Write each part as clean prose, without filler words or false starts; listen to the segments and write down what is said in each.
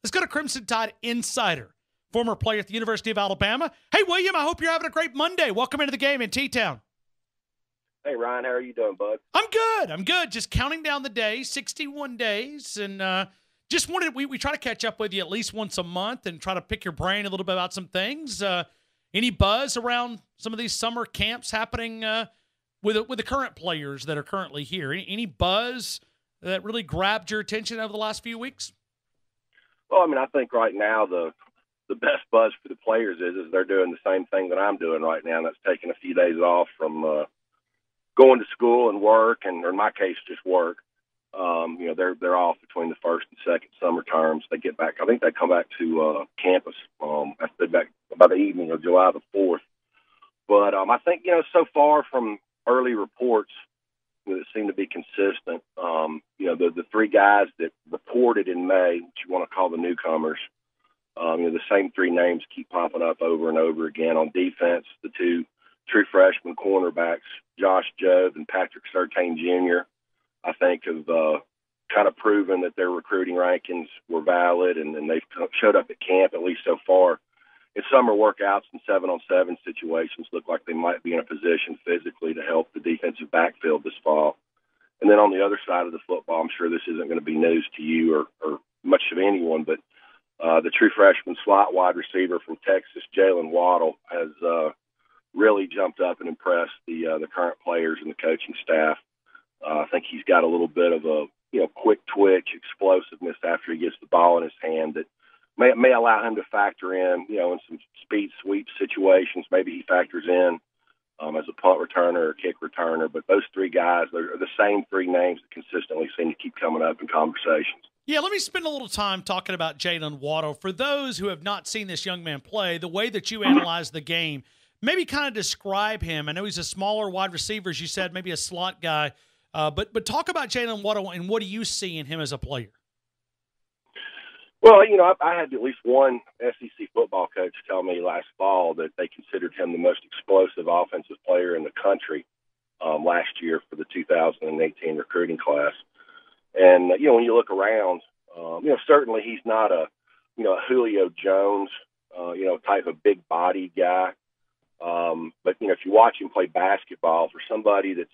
Let's go to Crimson Tide Insider, former player at the University of Alabama. Hey, William, I hope you're having a great Monday. Welcome into the game in T-Town. Hey, Ryan, how are you doing, bud? I'm good. Just counting down the days, 61 days, and just wanted we try to catch up with you at least once a month and try to pick your brain a little bit about some things. Any buzz around some of these summer camps happening with the current players that are currently here? Any buzz that really grabbed your attention over the last few weeks? Well, I mean, I think right now the best buzz for the players is they're doing the same thing that I'm doing right now, and that's taking a few days off from going to school and work, and or in my case, just work. They're off between the first and second summer terms. They get back. I think they come back to campus after back by the evening of July the 4th. But I think so far from early reports that seem to be consistent. The three guys that reported in May, which you want to call the newcomers, the same three names keep popping up over and over again. On defense, the two true freshman cornerbacks, Josh Jobe and Patrick Surtain Jr., I think have kind of proven that their recruiting rankings were valid, and they've showed up at camp, at least so far. In summer workouts and 7-on-7 situations, look like they might be in a position physically to help the defensive backfield this fall. And then on the other side of the football, I'm sure this isn't going to be news to you or much of anyone, but the true freshman slot wide receiver from Texas, Jaylen Waddle, has really jumped up and impressed the current players and the coaching staff. I think he's got a little bit of a quick twitch, explosiveness after he gets the ball in his hand that may allow him to factor in in some speed sweep situations. Maybe he factors in as a punt returner or kick returner. But those three guys are the same three names that consistently seem to keep coming up in conversations. Yeah, let me spend a little time talking about Jaylen Waddle. For those who have not seen this young man play, the way that you analyze the game, maybe kind of describe him. I know he's a smaller wide receiver, as you said, maybe a slot guy. But talk about Jaylen Waddle and what do you see in him as a player? Well, I had at least one SEC football coach tell me last fall that they considered him the most explosive offensive player in the country last year for the 2018 recruiting class. And, when you look around, certainly he's not a Julio Jones, type of big body guy. But, if you watch him play basketball, for somebody that's,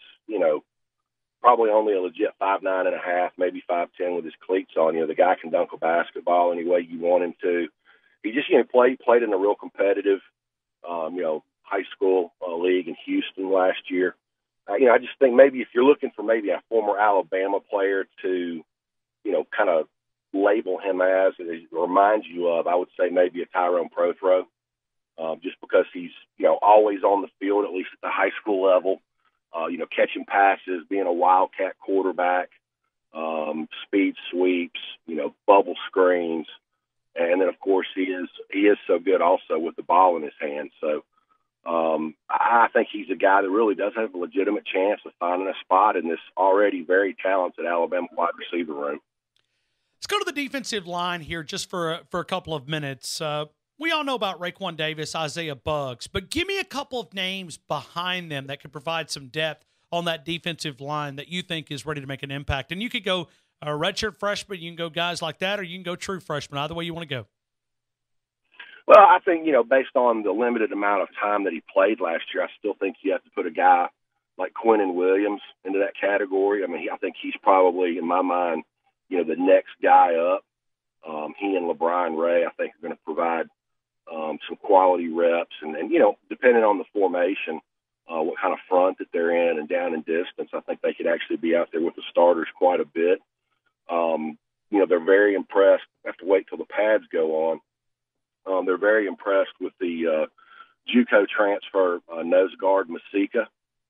probably only a legit 5'9.5", maybe 5'10" with his cleats on. The guy can dunk a basketball any way you want him to. He just played in a real competitive, high school league in Houston last year. I just think maybe if you're looking for maybe a former Alabama player to, kind of label him as it reminds you of, I would say maybe a Tyrone Prothro, just because he's always on the field, at least at the high school level. Catching passes, being a wildcat quarterback, speed sweeps, bubble screens, and then of course he is so good also with the ball in his hand. So I think he's a guy that really does have a legitimate chance of finding a spot in this already very talented Alabama wide receiver room. Let's go to the defensive line here just for a couple of minutes. We all know about Raekwon Davis, Isaiah Buggs, but give me a couple of names behind them that could provide some depth on that defensive line that you think is ready to make an impact. And you could go a redshirt freshman, you can go guys like that, or you can go true freshman, either way you want to go. Well, I think, based on the limited amount of time that he played last year, I still think you have to put a guy like Quinnen Williams into that category. I mean, I think he's probably, in my mind, the next guy up. He and LeBron Ray, I think, are going to provide some quality reps. And depending on the formation, what kind of front that they're in and down in distance, I think they could actually be out there with the starters quite a bit. They're very impressed. I have to wait till the pads go on. They're very impressed with the JUCO transfer nose guard Masika.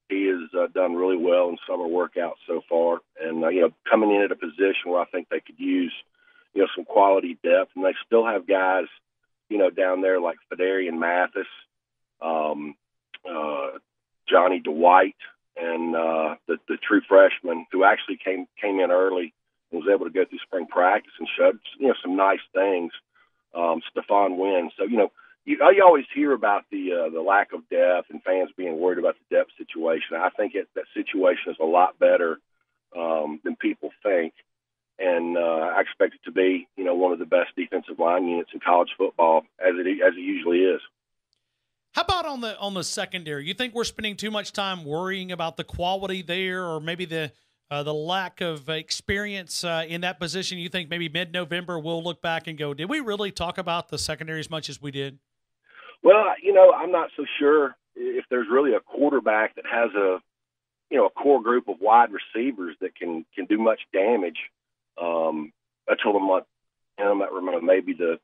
He has done really well in summer workouts so far, and coming in at a position where I think they could use some quality depth, and they still have guys down there like Fedarian Mathis, Johnny Dwight, and the true freshman who actually came in early and was able to go through spring practice and showed some nice things. Stephon Wynn. So you always hear about the lack of depth and fans being worried about the depth situation. I think that situation is a lot better than people think. and I expect it to be, one of the best defensive line units in college football, as it usually is. How about on the secondary? You think we're spending too much time worrying about the quality there, or maybe the lack of experience in that position? You think maybe mid-November we'll look back and go, did we really talk about the secondary as much as we did? Well, I'm not so sure if there's really a quarterback that has a core group of wide receivers that can do much damage until the month. I remember maybe the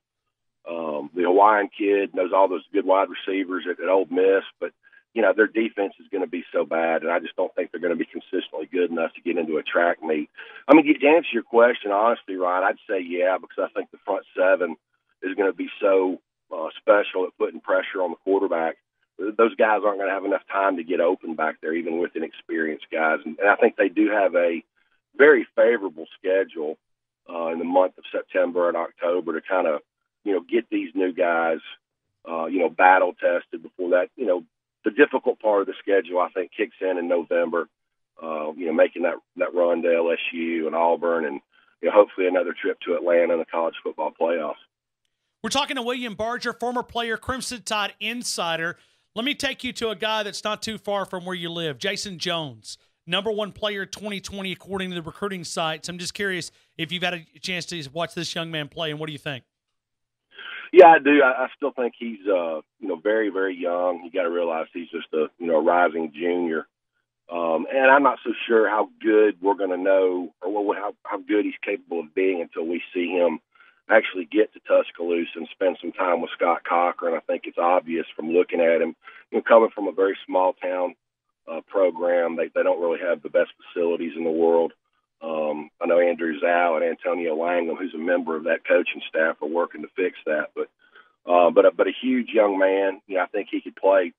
Hawaiian kid knows all those good wide receivers at Ole Miss, but their defense is going to be so bad, and I just don't think they're going to be consistently good enough to get into a track meet. I mean, to answer your question honestly, Ryan, I'd say yeah, because I think the front seven is going to be so special at putting pressure on the quarterback. Those guys aren't going to have enough time to get open back there, even with inexperienced guys. And I think they do have a very favorable schedule in the month of September and October to kind of, get these new guys, battle tested before that. The difficult part of the schedule, I think, kicks in November, making that run to LSU and Auburn and, hopefully another trip to Atlanta in the college football playoffs. We're talking to William Barger, former player, Crimson Tide insider. Let me take you to a guy that's not too far from where you live, Jayson Jones, #1 player 2020 according to the recruiting sites. I'm just curious if you've had a chance to watch this young man play, and what do you think? Yeah, I do. I still think he's, very, very young. You got to realize he's just a rising junior. And I'm not so sure how good we're going to know or how good he's capable of being until we see him actually get to Tuscaloosa and spend some time with Scott Cochran. I think it's obvious from looking at him, coming from a very small town program. They don't really have the best facilities in the world. I know Andrew Zhao and Antonio Langham, who's a member of that coaching staff, are working to fix that. But a huge young man. I think he could play,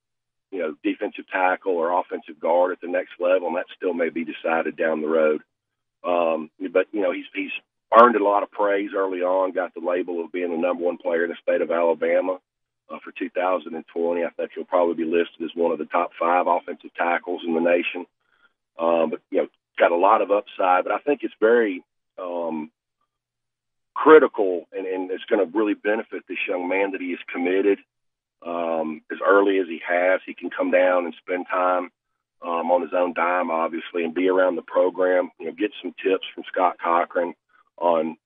defensive tackle or offensive guard at the next level, and that still may be decided down the road. But he's earned a lot of praise early on. Got the label of being the #1 player in the state of Alabama for 2020. I think he'll probably be listed as one of the top 5 offensive tackles in the nation. But got a lot of upside, but I think it's very critical and it's going to really benefit this young man that he is committed as early as he has. He can come down and spend time on his own dime, obviously, and be around the program, get some tips from Scott Cochran on,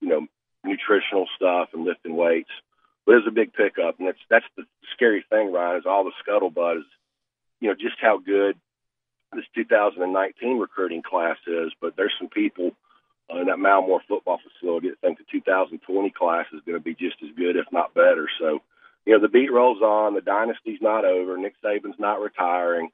nutritional stuff and lifting weights. But it's a big pickup, and that's the scary thing, Ryan, is all the scuttlebutt is, just how good this 2019 recruiting class is. But there's some people in that Malmore football facility that think the 2020 class is going to be just as good, if not better. So, the beat rolls on. The dynasty's not over. Nick Saban's not retiring.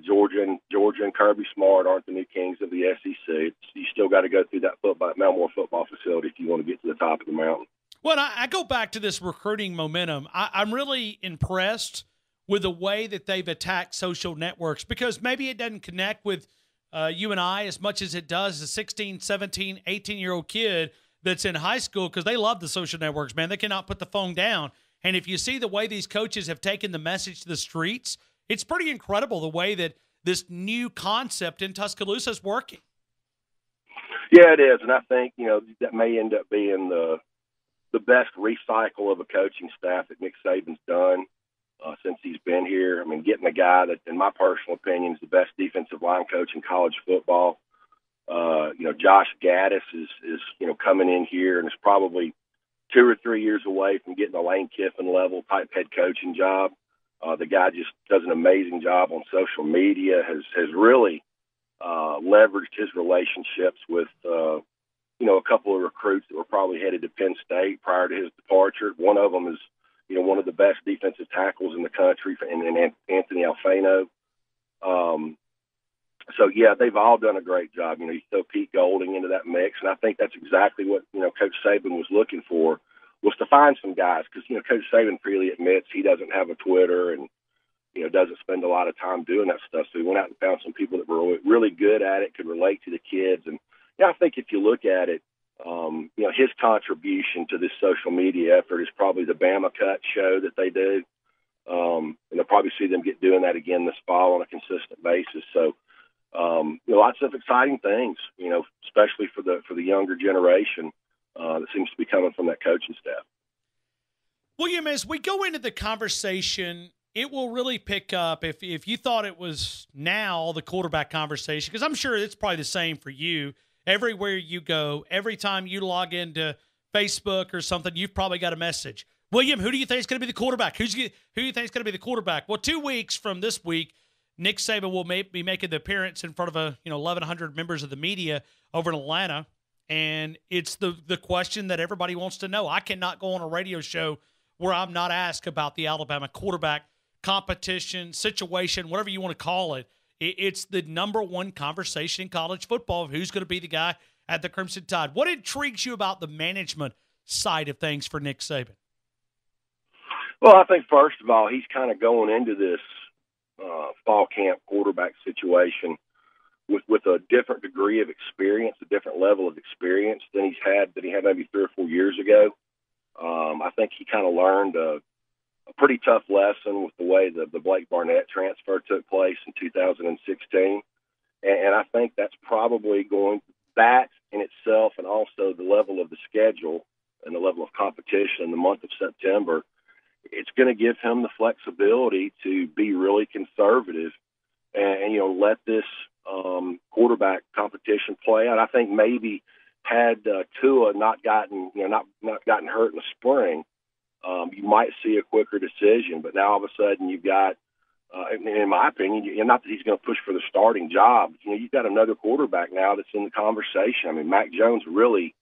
Georgia and Kirby Smart aren't the new kings of the SEC. You still got to go through that Malmore football facility if you want to get to the top of the mountain. Well, I go back to this recruiting momentum. I'm really impressed with the way that they've attacked social networks, because maybe it doesn't connect with you and I as much as it does a 16, 17, 18-year-old kid that's in high school, because they love the social networks, man. They cannot put the phone down. And if you see the way these coaches have taken the message to the streets, it's pretty incredible the way that this new concept in Tuscaloosa is working. Yeah, it is. And I think, that may end up being the best recycle of a coaching staff that Nick Saban's done since he's been here. I mean, getting a guy that, in my personal opinion, is the best defensive line coach in college football. Josh Gaddis is coming in here and is probably 2 or 3 years away from getting a Lane Kiffin level type head coaching job. The guy just does an amazing job on social media, has really leveraged his relationships with, a couple of recruits that were probably headed to Penn State prior to his departure. One of them is, one of the best defensive tackles in the country, in Anthony Alfano. So, yeah, they've all done a great job. You throw Pete Golding into that mix, and I think that's exactly what, Coach Saban was looking for, was to find some guys, because, Coach Saban freely admits he doesn't have a Twitter and, doesn't spend a lot of time doing that stuff. So he went out and found some people that were really good at it, could relate to the kids. And, I think if you look at it, his contribution to this social media effort is probably the Bama Cut show that they do. And they'll probably see them doing that again this fall on a consistent basis. So, Lots of exciting things, especially for the younger generation that seems to be coming from that coaching staff. William, as we go into the conversation, it will really pick up if you thought it was now the quarterback conversation, because I'm sure it's probably the same for you. Everywhere you go, every time you log into Facebook or something, you've probably got a message. William, who do you think is going to be the quarterback? Who do you think is going to be the quarterback? Well, 2 weeks from this week, Nick Saban will be making the appearance in front of 1,100 members of the media over in Atlanta, and it's the question that everybody wants to know. I cannot go on a radio show where I'm not asked about the Alabama quarterback competition, situation, whatever you want to call it. It's the number one conversation in college football of who's going to be the guy at the Crimson Tide. What intrigues you about the management side of things for Nick Saban? Well, I think first of all, he's kind of going into this fall camp quarterback situation with a different degree of experience, a different level of experience than he had maybe 3 or 4 years ago. I think he kind of learned a pretty tough lesson with the way the Blake Barnett transfer took place in 2016. And I think that's probably that in itself, and also the level of the schedule and the level of competition in the month of September, it's going to give him the flexibility to be really conservative and let this quarterback competition play out. I think maybe had Tua not gotten hurt in the spring, you might see a quicker decision. But now all of a sudden you've got, in my opinion, not that he's going to push for the starting job. You've got another quarterback now that's in the conversation. I mean, Mac Jones really,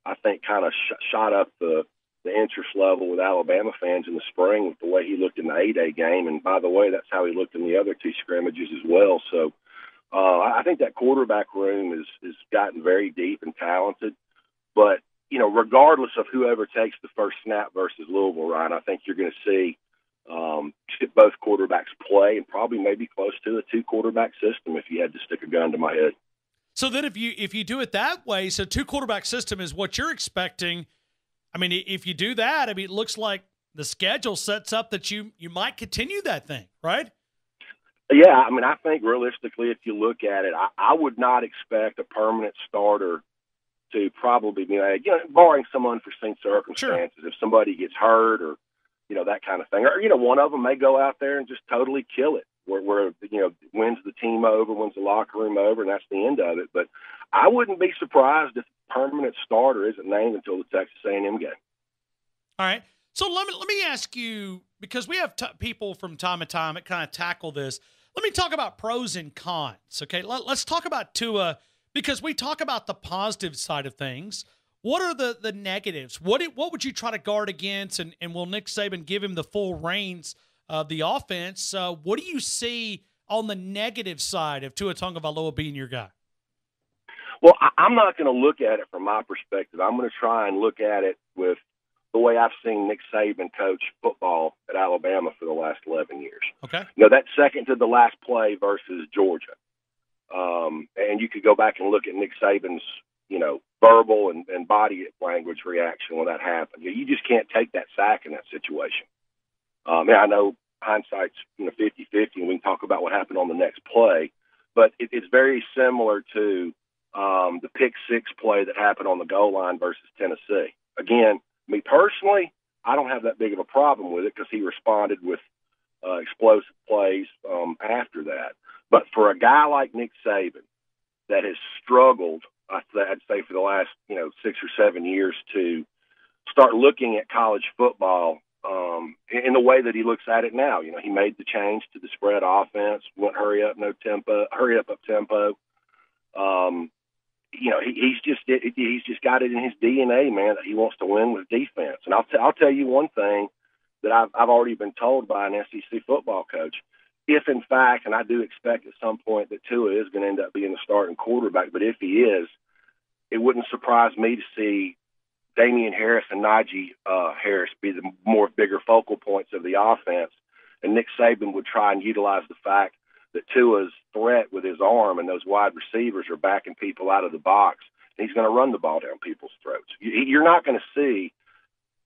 I think, kind of shot up the interest level with Alabama fans in the spring with the way he looked in the A-Day game. And by the way, that's how he looked in the other 2 scrimmages as well. So I think that quarterback room is gotten very deep and talented. But, regardless of whoever takes the first snap versus Louisville, Ryan, I think you're going to see both quarterbacks play, and probably maybe close to a 2-quarterback system if you had to stick a gun to my head. So then if you do it that way, so 2-quarterback system is what you're expecting. I mean, if you do that, it looks like the schedule sets up that you might continue that thing, right? Yeah, I think realistically, if you look at it, I would not expect a permanent starter to probably be, barring some unforeseen circumstances. Sure. If somebody gets hurt or, that kind of thing. Or, one of them may go out there and just totally kill it, where wins the team over, wins the locker room over, and that's the end of it. But I wouldn't be surprised if a permanent starter isn't named until the Texas A&M game. All right. So let me ask you, because we have people from time to time that kind of tackle this. Let me talk about pros and cons, okay? Let's talk about Tua, because we talk about the positive side of things. What are the negatives? What would you try to guard against, and will Nick Saban give him the full reins of the offense? What do you see on the negative side of Tua Tagovailoa being your guy? Well, I'm not going to look at it from my perspective. I'm going to try and look at it with the way I've seen Nick Saban coach football at Alabama for the last 11 years. Okay. That second to the last play versus Georgia. And you could go back and look at Nick Saban's, verbal and body language reaction when that happened. You just can't take that sack in that situation. I know hindsight's, 50-50, and we can talk about what happened on the next play, but it's very similar to the pick 6 play that happened on the goal line versus Tennessee. Again, me personally, I don't have that big of a problem with it because he responded with explosive plays after that. But for a guy like Nick Saban that has struggled, I'd say for the last 6 or 7 years, to start looking at college football in the way that he looks at it now. He made the change to the spread offense, went hurry up up tempo. He's just got it in his DNA, man, that he wants to win with defense. And I'll tell you one thing that I've already been told by an SEC football coach. If, in fact, and I do expect at some point that Tua is going to end up being the starting quarterback, but if he is, it wouldn't surprise me to see Damian Harris and Najee Harris be the bigger focal points of the offense, and Nick Saban would try and utilize the fact that Tua's threat with his arm and those wide receivers are backing people out of the box, and he's going to run the ball down people's throats. You're not going to see,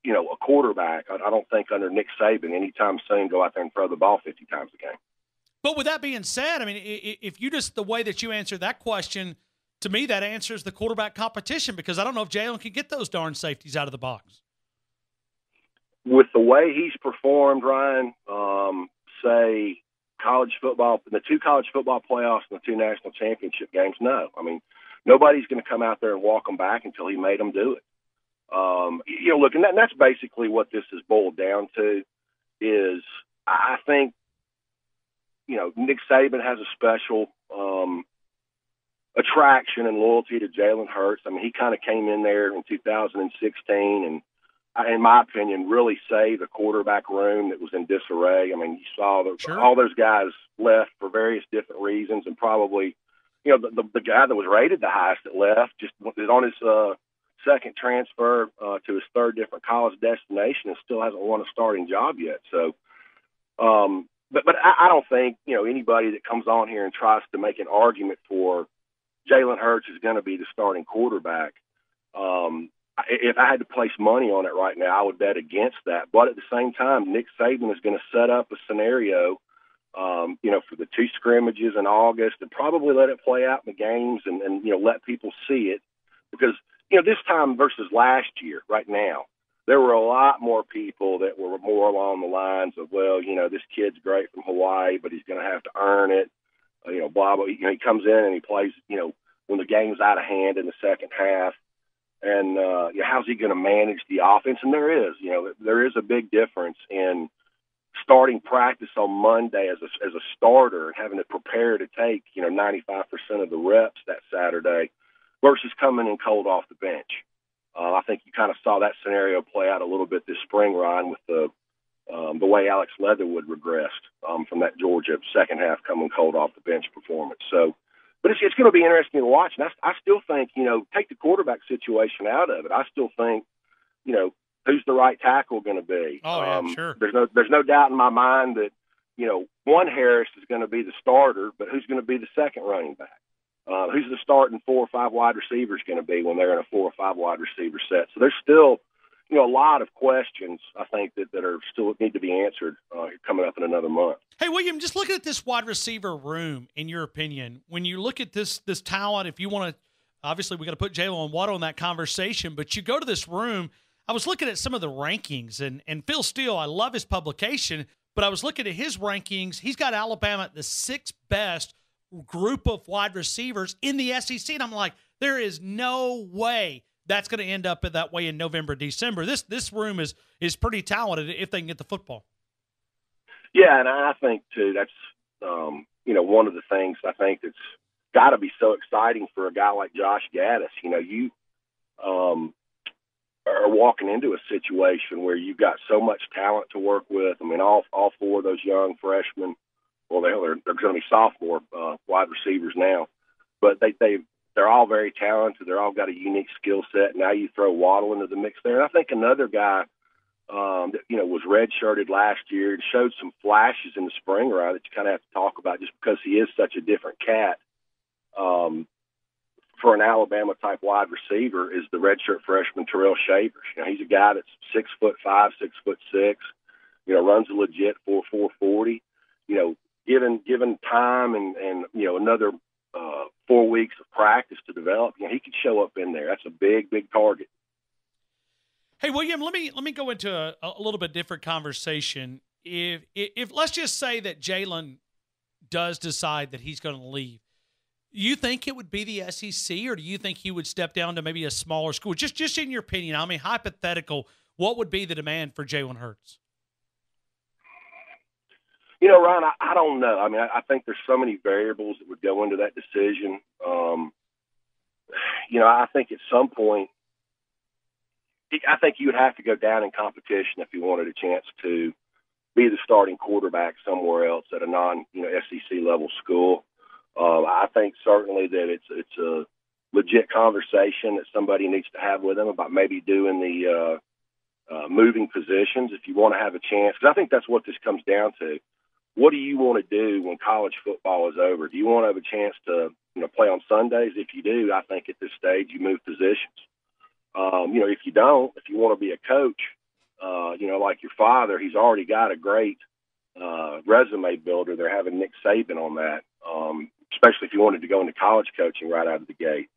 a quarterback, I don't think, under Nick Saban anytime soon go out there and throw the ball 50 times a game. But with that being said, I mean, if you just the way that you answer that question, to me, that answers the quarterback competition because I don't know if Jaylen can get those darn safeties out of the box. With the way he's performed, Ryan, say college football, the 2 college football playoffs and the 2 national championship games, no. I mean, nobody's going to come out there and walk them back until he made them do it. Look, and that's basically what this is boiled down to is I think, Nick Saban has a special attraction and loyalty to Jalen Hurts. I mean, he kind of came in there in 2016 and, in my opinion, really saved a quarterback room that was in disarray. I mean, you saw all those guys left for various different reasons, and probably, the guy that was rated the highest that left just is on his second transfer to his 3rd different college destination and still hasn't won a starting job yet. So, but I don't think anybody that comes on here and tries to make an argument for Jalen Hurts is going to be the starting quarterback. If I had to place money on it right now, I would bet against that. But at the same time, Nick Saban is going to set up a scenario, for the 2 scrimmages in August and probably let it play out in the games and let people see it. Because, this time versus last year, right now, there were a lot more people that were more along the lines of, well, this kid's great from Hawaii, but he's going to have to earn it. Blah, blah. He comes in and he plays, when the game's out of hand in the second half. And how's he going to manage the offense? And there is a big difference in starting practice on Monday as a starter and having to prepare to take 95% of the reps that Saturday versus coming in cold off the bench. I think you kind of saw that scenario play out a little bit this spring, Ryan, with the way Alex Leatherwood regressed from that Georgia second half coming cold off the bench performance. So. But it's going to be interesting to watch. And I still think, take the quarterback situation out of it. I still think, who's the right tackle going to be? Oh, yeah, sure. There's no doubt in my mind that, one Harris is going to be the starter, but who's going to be the second running back? Who's the starting 4 or 5 wide receivers going to be when they're in a 4 or 5 wide receiver set? So there's still, a lot of questions, I think, that are still need to be answered coming up in another month. Hey, William, just looking at this wide receiver room, in your opinion, when you look at this talent, if you want to, obviously we got to put Jaylen Waddle in that conversation, but you go to this room, I was looking at some of the rankings, and Phil Steele, I love his publication, but I was looking at his rankings. He's got Alabama at the 6th best group of wide receivers in the SEC, and I'm like, there is no way that's going to end up that way in November, December. This room is pretty talented if they can get the football. Yeah, and I think, too, that's, one of the things I think that's got to be so exciting for a guy like Josh Gaddis. You are walking into a situation where you've got so much talent to work with. I mean, all 4 of those young freshmen, well, they're going to be sophomore wide receivers now, but they're all very talented. They're all got a unique skill set. Now you throw Waddle into the mix there. And I think another guy that, was redshirted last year and showed some flashes in the spring round that you kind of have to talk about just because he is such a different cat for an Alabama-type wide receiver is the redshirt freshman Terrell Shavers. He's a guy that's 6'5", 6'6", runs a legit 4.40. Given time and another 4 weeks of practice to develop, he could show up in there. That's a big target. Hey, William, let me go into a little bit different conversation. If let's just say that Jaylen does decide that he's going to leave, you think it would be the SEC, or do you think he would step down to maybe a smaller school? Just in your opinion, I mean, hypothetical, what would be the demand for Jalen Hurts? Ryan, I don't know. I mean, I think there's so many variables that would go into that decision. I think at some point, I think you would have to go down in competition if you wanted a chance to be the starting quarterback somewhere else at a non-SEC level school. I think certainly that it's a legit conversation that somebody needs to have with him about maybe doing the moving positions if you want to have a chance. Because I think that's what this comes down to. What do you want to do when college football is over? Do you want to have a chance to play on Sundays? If you do, I think at this stage you move positions. If you don't, if you want to be a coach, like your father, he's already got a great resume builder. They're having Nick Saban on that, especially if you wanted to go into college coaching right out of the gate.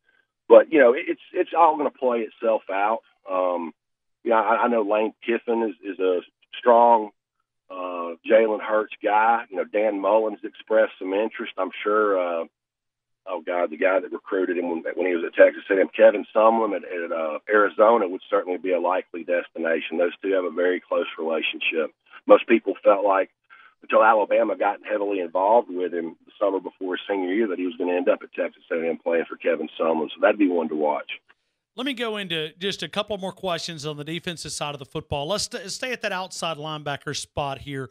But, it's all going to play itself out. I know Lane Kiffin is a strong Jalen Hurts guy. Dan Mullins expressed some interest. I'm sure, the guy that recruited him when he was at Texas A&M, Kevin Sumlin at Arizona would certainly be a likely destination. Those two have a very close relationship. Most people felt like until Alabama got heavily involved with him the summer before his senior year that he was going to end up at Texas A&M playing for Kevin Sumlin. So that'd be one to watch. Let me go into just a couple more questions on the defensive side of the football. Let's stay at that outside linebacker spot here.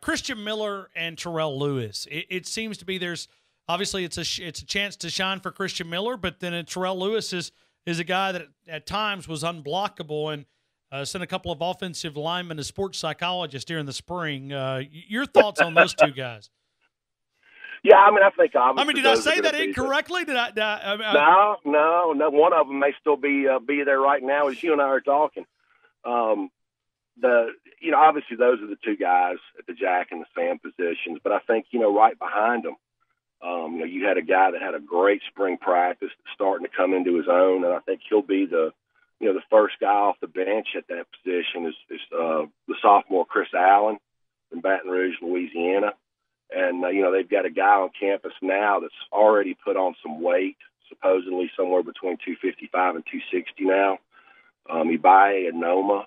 Christian Miller and Terrell Lewis. It seems to be there's obviously it's a chance to shine for Christian Miller, but then Terrell Lewis is a guy that at times was unblockable and sent a couple of offensive linemen to sports psychologists during the spring. Your thoughts on those two guys? Yeah, I think obviously. Did I say that incorrectly? No. One of them may still be there right now as you and I are talking. Obviously those are the two guys at the Jack and the Sam positions, but I think right behind them, you had a guy that had a great spring practice starting to come into his own, and I think he'll be the first guy off the bench at that position is the sophomore Chris Allen from Baton Rouge, Louisiana. And, they've got a guy on campus now that's already put on some weight, supposedly somewhere between 255 and 260 now. Ibaye Anoma,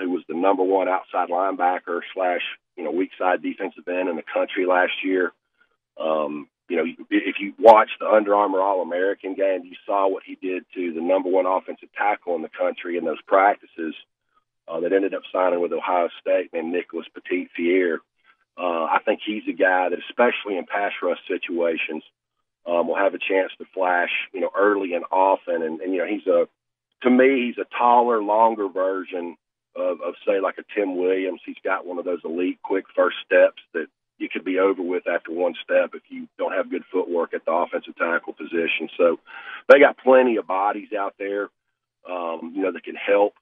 who was the number one outside linebacker / weak side defensive end in the country last year. If you watched the Under Armour All-American game, you saw what he did to the number one offensive tackle in the country in those practices that ended up signing with Ohio State named Nicholas Petit-Fier. I think he's a guy that, especially in pass rush situations, will have a chance to flash, early and often. And to me, he's a taller, longer version of say, like a Tim Williams. He's got one of those elite, quick first steps that you could be over with after one step if you don't have good footwork at the offensive tackle position. So they got plenty of bodies out there, that can help,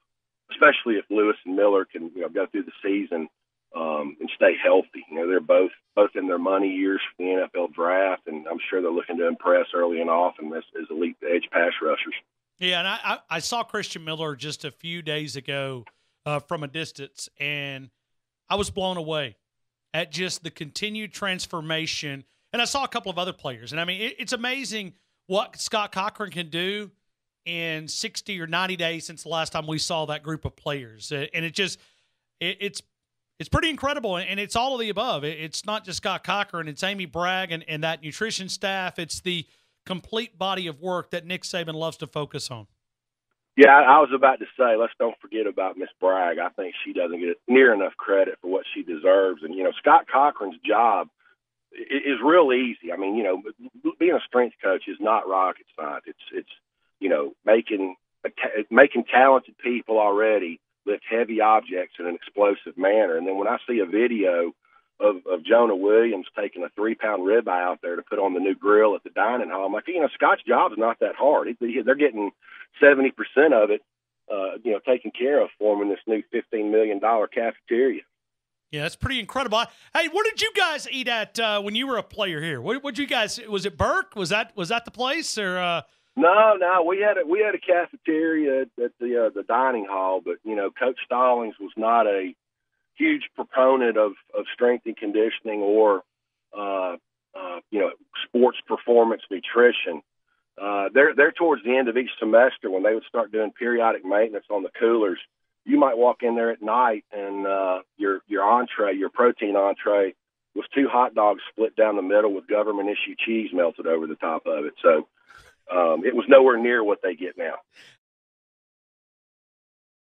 especially if Lewis and Miller can, go through the season and stay healthy. They're both in their money years for the NFL draft, and I'm sure they're looking to impress early and often as elite edge pass rushers. Yeah, and I saw Christian Miller just a few days ago from a distance, and I was blown away at just the continued transformation. And I saw a couple of other players, and it's amazing what Scott Cochran can do in 60 or 90 days since the last time we saw that group of players. And it's pretty incredible, and it's all of the above. It's not just Scott Cochran, it's Amy Bragg and that nutrition staff. It's the complete body of work that Nick Saban loves to focus on. Yeah, I was about to say, let's don't forget about Miss Bragg. I think she doesn't get near enough credit for what she deserves. And, Scott Cochran's job is real easy. Being a strength coach is not rocket science. It's making talented people already lift heavy objects in an explosive manner. And then when I see a video of Jonah Williams taking a 3-pound ribeye out there to put on the new grill at the dining hall, I'm like, Scott's job is not that hard. They're getting 70% of it, taken care of for them in this new $15 million cafeteria. Yeah, that's pretty incredible. Hey, what did you guys eat at when you were a player here? What you guys? Was it Burke? Was that the place or? No, we had a cafeteria at the dining hall, but Coach Stallings was not a huge proponent of strength and conditioning or sports performance nutrition. They're towards the end of each semester when they would start doing periodic maintenance on the coolers. You might walk in there at night and your entree, your protein entree, was 2 hot dogs split down the middle with government issue cheese melted over the top of it. So it was nowhere near what they get now.